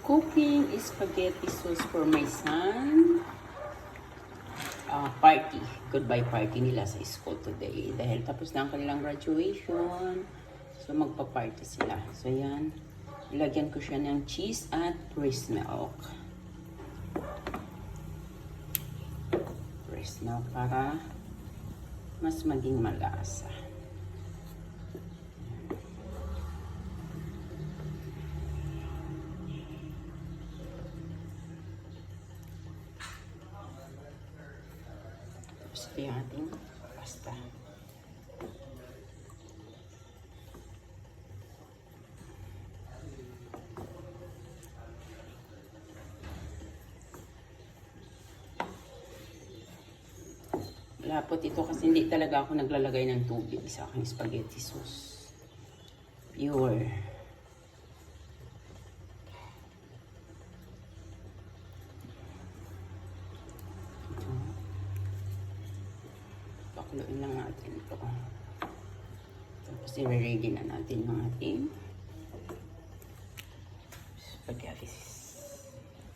Cooking spaghetti sauce for my son. Party. Goodbye party nila sa school today. Dahil tapos na ang kanilang graduation. So, magpa-party sila. So, yan. Ilagyan ko siya ng cheese at breast milk. Breast milk para mas maging malasa. Tapos ito yung ating pasta. Lapot ito kasi hindi talaga ako naglalagay ng tubig sa aking spaghetti sauce. Pure. Ito. Pakuluin lang natin ito. Tapos i-ready na natin yung ating spaghetti sauce.